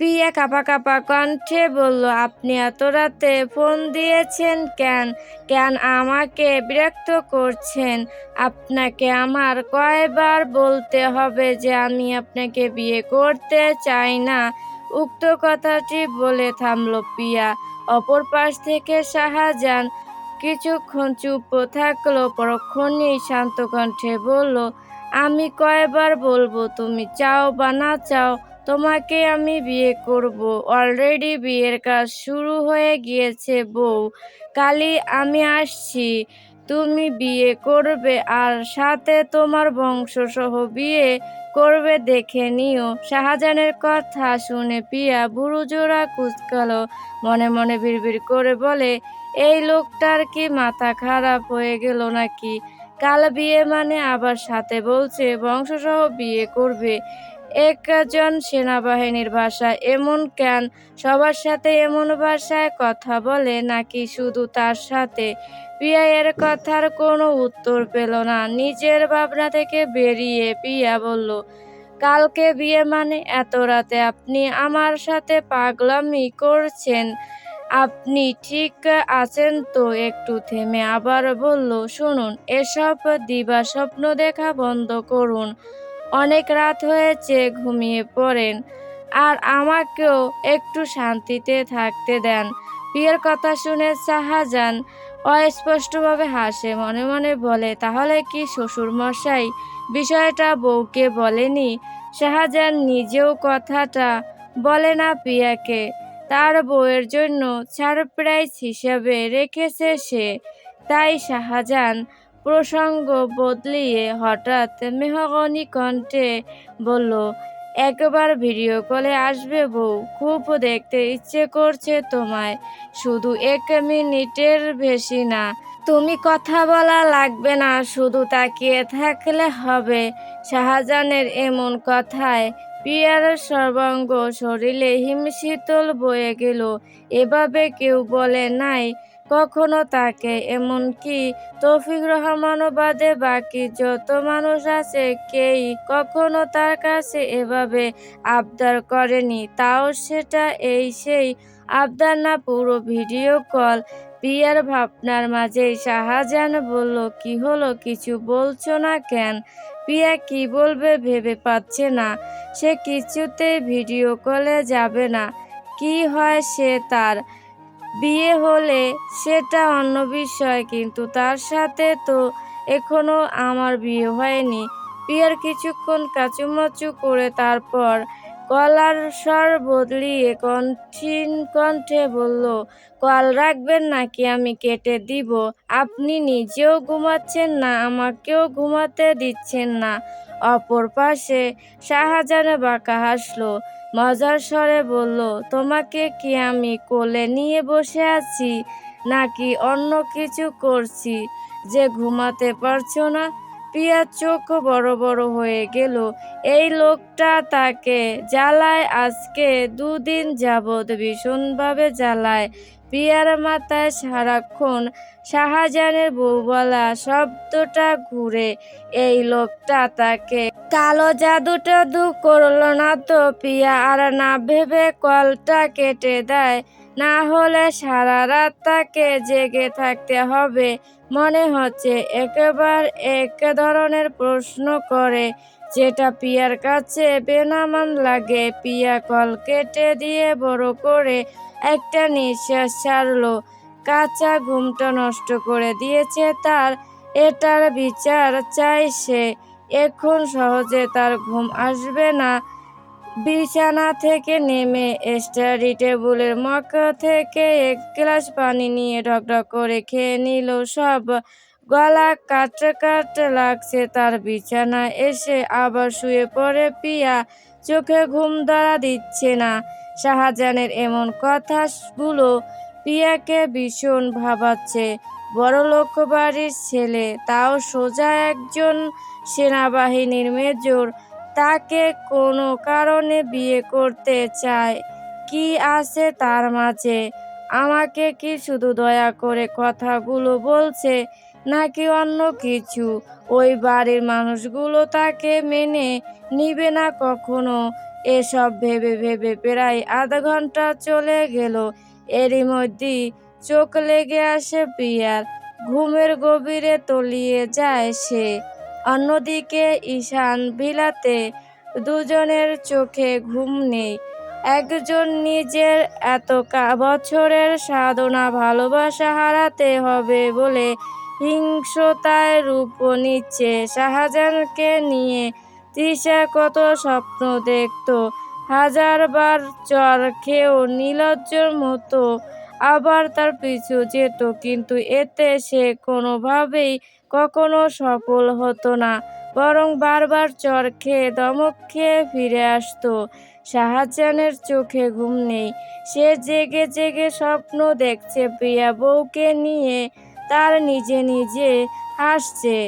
পিয়া কাঁপা কাঁপা কণ্ঠে বলল, আপনি এত রাতে ফোন দিয়েছেন কেন? কেন আমাকে বিরক্ত করছেন? আপনাকে আমার কয়বার বলতে হবে যে আমি আপনাকে বিয়ে করতে চাই না? উক্ত কথাটি বলে থামল পিয়া। অপর পাশ থেকে শাহজাহান কিছুক্ষণ চুপ থাকলো, পরক্ষণেই শান্ত কণ্ঠে বলল, আমি কয়বার বলবো তুমি চাও বা না চাও তোমাকে আমি বিয়ে করব? অলরেডি বিয়ের কাজ শুরু হয়ে গিয়েছে বউ। কালই আমি আসছি। তুমি বিয়ে করবে আর সাথে তোমার বংশসহ বিয়ে করবে, দেখে নিও। শাহজাহানের কথা শুনে পিয়া ভুরুজোড়া কুঁচকালো। মনে মনে বিড়বিড় করে বলে, এই লোকটার কি মাথা খারাপ হয়ে গেল নাকি? কাল বিয়ে মানে আবার সাথে বলছে বংশসহ বিয়ে করবে। একজন সেনাবাহিনীর ভাষা এমন কেন? সবার সাথে এমন ভাষায় কথা বলে নাকি শুধু তার সাথে? পিয়া এর কথার কোনো উত্তর পেল না। নিজের ভাবনা থেকে বেরিয়ে পিয়া বলল, কালকে বিয়ে মানে এত রাতে আপনি আমার সাথে পাগলামি করছেন? আপনি ঠিক আছেন তো? একটু থেমে আবার বলল, শুনুন, এসব দিবা স্বপ্ন দেখা বন্ধ করুন। অনেক রাত হয়েছে, ঘুমিয়ে পড়েন। আর আমাকেও একটু শান্তিতে থাকতে দেন। পিয়ার কথা শুনে শাহজাহান অস্পষ্টভাবে হাসে, মনে মনে বলে, তাহলে কি শ্বশুর মশাই বিষয়টা বউকে বলেনি? শাহজাহান নিজেও কথাটা বলে না পিয়াকে, তার বউয়ের জন্য সারপ্রাইজ হিসেবে রেখেছে সে। তাই শাহজাহান প্রসঙ্গ বদলিয়ে হঠাৎ মেহগনি কণ্ঠে বলল, একবার ভিডিও কলে আসবে বউ? খুব দেখতে ইচ্ছে করছে তোমায়। শুধু 1 মিনিটের বেশি না। তুমি কথা বলা লাগবে না, শুধু তাকিয়ে থাকলে হবে। শাহজাহানের এমন কথায় পিয়ার সর্বাঙ্গ শরীরে হিমশীতল বয়ে গেল। এভাবে কেউ বলে নাই কখনো তাকে। এমনকি তৌফিক রহমান বাদে বাকি যত মানুষ আছে কেই কখনো তার কাছে এভাবে আবদার করেনি। তাও সেটা সেই আবদার না, পুরো ভিডিও কল। পিয়ার ভাবনার মাঝেই শাহজাহান বলল, কি হলো, কিছু বলছো না কেন? পিয়া কি বলবে ভেবে পাচ্ছে না। সে কিছুতেই ভিডিও কলে যাবে না। কি হয় সে, তার বিয়ে হলে সেটা অন্য বিষয়, কিন্তু তার সাথে তো এখনো আমার বিয়ে হয়নি। পিয়ার কিছুক্ষণ কাচুমাচু করে তারপর গলার স্বর বদলিয়ে কঠিন কণ্ঠে বলল, কল রাখবেন নাকি আমি কেটে দিব? আপনি নিজেও ঘুমাচ্ছেন না, আমাকেও ঘুমাতে দিচ্ছেন না। অপর পাশে শাহজাহান বাঁকা হাসলো, মজার স্বরে বলল, তোমাকে কি আমি কোলে নিয়ে বসে আছি নাকি অন্য কিছু করছি যে ঘুমাতে পারছো না? পিয়ার চোখ বড় বড় হয়ে গেল। এই লোকটা তাকে জ্বালায়, আজকে 2 দিন যাবৎ ভীষণভাবে জ্বালায়। পিয়ার মাথায় সারাক্ষণ শাহজাহানের বউ বলা শব্দটা ঘুরে। এই লোকটা তাকে কালো জাদু টাদু করলো না তো? পিয়া আর না ভেবে কলটা কেটে দেয়, না হলে সারা রাত তাকে জেগে থাকতে হবে। মনে হচ্ছে একবার এক ধরনের প্রশ্ন করে যেটা পিয়ার কাছে বেনামান লাগে। পিয়া কল কেটে দিয়ে বড় করে একটা নিঃশ্বাস ছাড়লো। কাঁচা ঘুমটা নষ্ট করে দিয়েছে তার, এটার বিচার চাই সে। এখন সহজে তার ঘুম আসবে না। বিছানা থেকে নেমে স্টাডি টেবিলের মগ থেকে 1 গ্লাস পানি নিয়ে ঢকঢক করে খেয়ে নিল সব। গলা কাট লাগছে তার। বিছানায় এসে আবার শুয়ে পড়ে পিয়া। চোখে ঘুম ধরা দিচ্ছে না। শাহজাহানের এমন কথাগুলো পিয়াকে ভীষণ ভাবাচ্ছে। বড়লোক বাড়ির ছেলে, তাও সোজা একজন সেনাবাহিনীর মেজর, তাকে কোনো কারণে বিয়ে করতে চায়। কি আছে তার মাঝে? আমাকে কি শুধু দয়া করে কথাগুলো বলছে নাকি অন্য কিছু? ওই বাড়ির মানুষগুলো তাকে মেনে নিবে না কখনো। এসব ভেবে ভেবে প্রায় আধা ঘন্টা চলে গেল। এরই মধ্যেই চোখ লেগে আসে প্রিয়ার। ঘুমের গভীরে তলিয়ে যায় সে। অন্যদিকে ঈশান বিলাতে দুজনের চোখে ঘুম নেই। একজন নিজের এত বছরের সাধনা ভালোবাসা হারাতে হবে বলে হিংস্রতায় রূপ নিচ্ছে। শাহজাহানকে নিয়ে তৃষা কত স্বপ্ন দেখত, হাজারবার চর খেয়েও নির্লজ্জের মতো আবার তার পিছু যেত, কিন্তু এতে সে কোনোভাবেই কখনো সফল হতো না, বরং বারবার চর খেয়ে ধমক খেয়ে ফিরে আসতো। শাহজাহানের চোখে ঘুম নেই। সে জেগে জেগে স্বপ্ন দেখছে প্রিয়া বউকে নিয়ে তার নিজে নিজে হাসছে।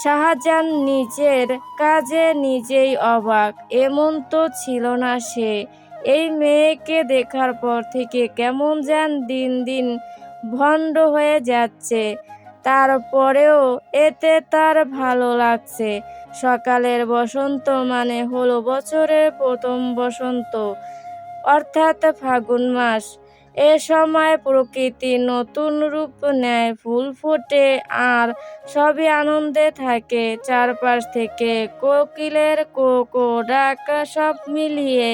শাহজাহান নিজের কাজে নিজেই অবাক। এমন তো ছিল না সে। এই মেয়েকে দেখার পর থেকে কেমন যেন দিন দিন ভণ্ড হয়ে যাচ্ছে। তারপরেও এতে তার ভালো লাগছে। সকালের বসন্ত মানে হলো বছরের প্রথম বসন্ত, অর্থাৎ ফাগুন মাস। এ সময় প্রকৃতি নতুন রূপ নেয়, ফুল ফোটে আর সবই আনন্দে থাকে। চারপাশ থেকে কোকিলের কো কো ডাক, সব মিলিয়ে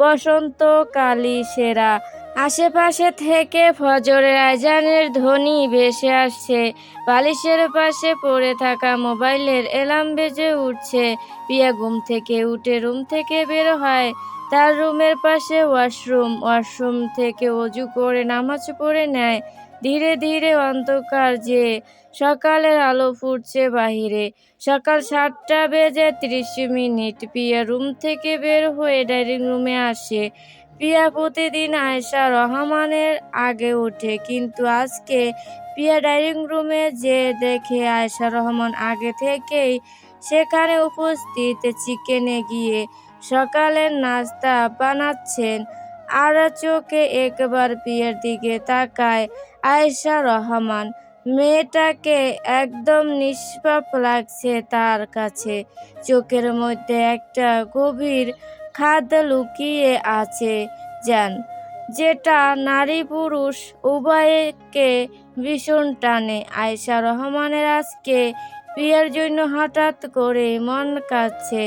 বসন্তকালই সেরা। আশেপাশে থেকে ফজরের আজানের ধ্বনি ভেসে আসছে। বালিশের পাশে পড়ে থাকা মোবাইলের অ্যালার্ম বেজে উঠছে। প্রিয়া ঘুম থেকে উঠে রুম থেকে বের হয়। তার রুমের পাশে ওয়াশরুম থেকে অজু করে নামাজ পড়ে নেয়। ধীরে ধীরে অন্ধকার যে সকালের আলো ফুটছে বাহিরে। সকাল 7:30। প্রিয়া রুম থেকে বের হয়ে ডাইনিং রুমে আসে। প্রিয়া প্রতিদিন আয়েশা রহমানের আগে ওঠে, কিন্তু আজকে প্রিয়া ডাইনিং রুমে যে দেখে আয়েশা রহমান আগে থেকেই সেখানে উপস্থিত। চিকেনে গিয়ে সকালের নাস্তা বানাচ্ছেন, আর চোখে একবার প্রিয়ার দিকে তাকায় আয়েশা রহমান। মেয়েটাকে একদম নিষ্পাপ লাগছে তার কাছে। চোখের মধ্যে একটা গভীর খাদ লুকিয়ে আছে যেন, যেটা নারী পুরুষ উভয়কে ভীষণ টানে। আয়েশা রহমানের আজকে প্রিয়ার জন্য হঠাৎ করে মন কাঁদছে।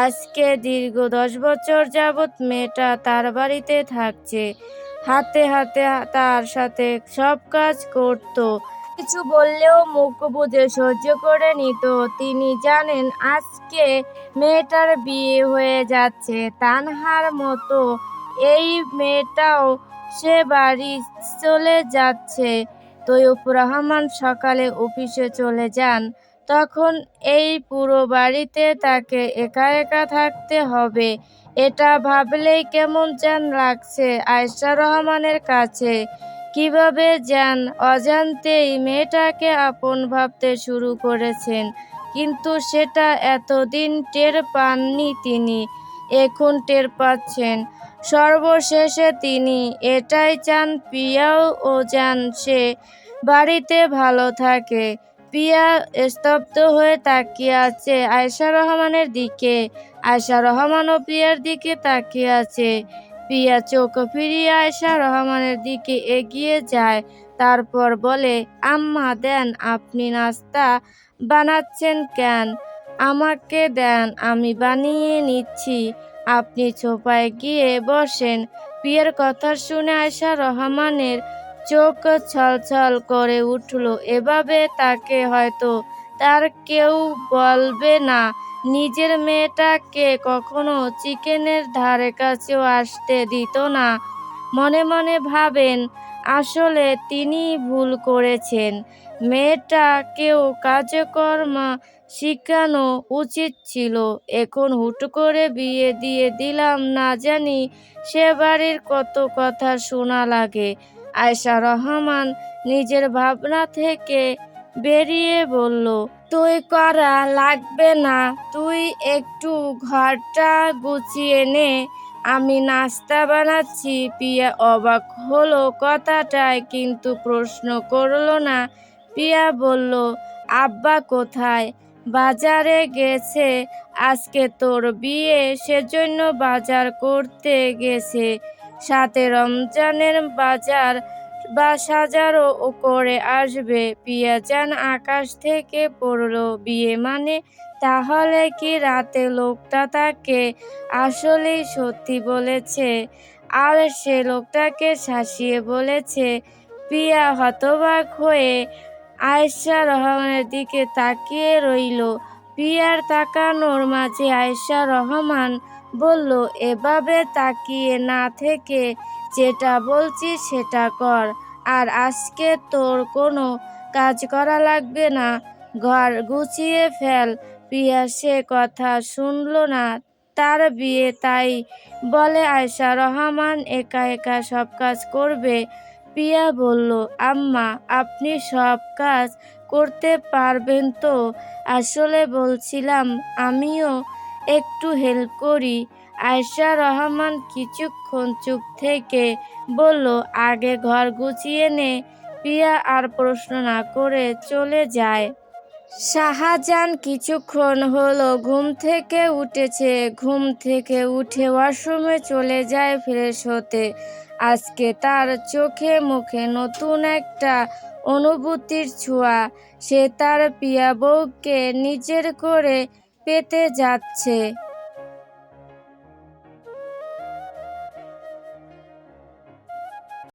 আজকে দীর্ঘ 10 বছর যাবৎ মেয়েটা তার বাড়িতে থাকছে, হাতে হাতে তার সাথে সব কাজ করত। কিছু বললেও মুখ বুজে সহ্য করে নিত। তিনি জানেন আজকে মেয়েটার বিয়ে হয়ে যাচ্ছে তানহার মতো। এই মেয়েটাও সে বাড়ি চলে যাচ্ছে। তৈয়ব রহমান সকালে অফিসে চলে যান। তখন এই পুরো বাড়িতে তাকে একা একা থাকতে হবে। এটা ভাবলেই কেমন যেন লাগছে আয়েশা রহমানের কাছে। কিভাবে যেন অজান্তেই মেয়েটাকে আপন ভাবতে শুরু করেছেন, কিন্তু সেটা এতদিন টের পাননি তিনি। এখন টের পাচ্ছেন। সর্বশেষে তিনি এটাই চান প্রিয়াও যেন সে বাড়িতে ভালো থাকে। প্রিয়া স্তব্ধ হয়ে তাকিয়ে আছে আয়েশা রহমানের দিকে। আয়েশা রহমানও প্রিয়ার দিকে তাকিয়ে আছে। প্রিয়া চোখ ফিরিয়ে আয়েশা রহমানের দিকে এগিয়ে যায়। তারপর বলে, আম্মা দেন, আপনি নাস্তা বানাচ্ছেন কেন? আমাকে দেন, আমি বানিয়ে নিচ্ছি। আপনি সোফায় গিয়ে বসেন। প্রিয়ার কথা শুনে আয়েশা রহমানের চোখ ছলছল করে উঠল। এভাবে তাকে হয়তো তার কেউ বলবে না। নিজের মেয়েটাকে কখনো চিকেনের ধারে কাছেও আসতে দিত না। মনে মনে ভাবেন, আসলে তিনি ভুল করেছেন। মেয়েটাকেও কাজকর্ম শিখানো উচিত ছিল। এখন হুট করে বিয়ে দিয়ে দিলাম, না জানি সে বাড়ির কত কথা শোনা লাগে। আয়েশা রহমান নিজের ভাবনা থেকে বেরিয়ে বলল, তুই করা লাগবে না, তুই একটু ঘরটা গুছিয়ে নে, আমি নাস্তা বানাচ্ছি। প্রিয়া অবাক হলো কথাটায়, কিন্তু প্রশ্ন করল না। প্রিয়া বলল, আব্বা কোথায়? বাজারে গেছে। আজকে তোর বিয়ে, সেজন্য বাজার করতে গেছে। সাথে রমজানের বাজার বা সাজারও করে আসবে। পিয়া যেন আকাশ থেকে পড়লো। বিয়ে মানে? তাহলে কি রাতে লোকটা তাকে আসলেই সত্যি বলেছে? আর সে লোকটাকে শাসিয়ে বলেছে? পিয়া হতবাক হয়ে আয়েশা রহমানের দিকে তাকিয়ে রইল। পিয়ার তাকানোর মাঝে আয়েশা রহমান বলল, এভাবে তাকিয়ে না থেকে যেটা বলছি সেটা কর। আর আজকে তোর কোনো কাজ করা লাগবে না, ঘর গুছিয়ে ফেল। পিয়া সে কথা শুনল না। তার বিয়ে, তাই বলে আয়েশা রহমান একা একা সব কাজ করবে? পিয়া বলল, আম্মা, আপনি সব কাজ করতে পারবেন তো? আসলে বলছিলাম আমিও একটু হেল্প করি। আয়েশা রহমান কিছুক্ষণ চুপ থেকে বলল, আগে ঘর গুছিয়ে নে। পিয়া আর প্রশ্ন না করে চলে যায়। শাহজাহান কিছুক্ষণ হলো ঘুম থেকে উঠেছে। ঘুম থেকে উঠে ওয়াশরুমে চলে যায় ফ্রেশ হতে। আজকে তার চোখে মুখে নতুন একটা অনুভূতির ছোঁয়া। সে তার প্রিয়া বউকে নিজের করে পেতে যাচ্ছে।